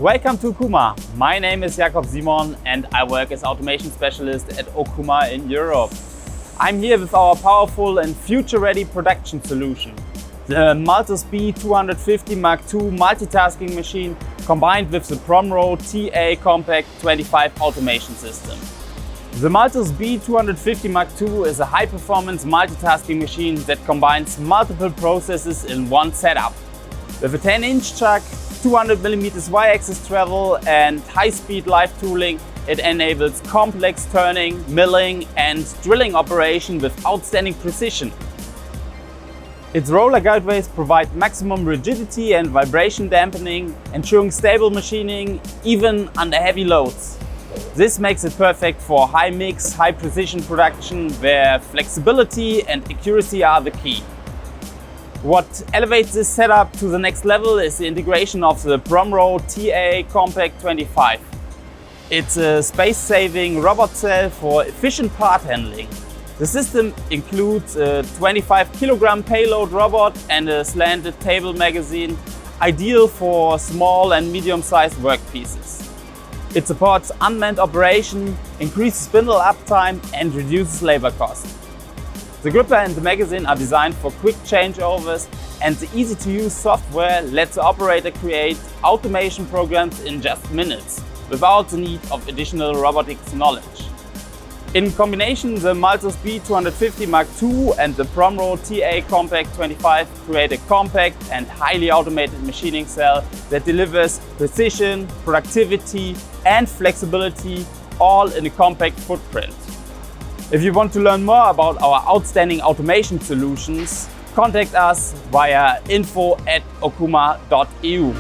Welcome to Okuma. My name is Jakob Simon and I work as automation specialist at Okuma in Europe. I'm here with our powerful and future-ready production solution, the MULTUS B250II multitasking machine combined with the Promro TA Compact 25 automation system. The MULTUS B250II is a high-performance multitasking machine that combines multiple processes in one setup. With a 10-inch chuck, 200mm Y-axis travel and high-speed live tooling, it enables complex turning, milling and drilling operation with outstanding precision. Its roller guideways provide maximum rigidity and vibration dampening, ensuring stable machining even under heavy loads. This makes it perfect for high-mix, high-precision production where flexibility and accuracy are the key. What elevates this setup to the next level is the integration of the Promro TA Compact 25. It's a space-saving robot cell for efficient part handling. The system includes a 25kg payload robot and a slanted table magazine, ideal for small and medium-sized workpieces. It supports unmanned operation, increases spindle uptime and reduces labor costs. The gripper and the magazine are designed for quick changeovers, and the easy-to-use software lets the operator create automation programs in just minutes, without the need of additional robotics knowledge. In combination, the MULTUS B250II and the Promro TA Compact 25 create a compact and highly automated machining cell that delivers precision, productivity and flexibility all in a compact footprint. If you want to learn more about our outstanding automation solutions, contact us via info@okuma.eu.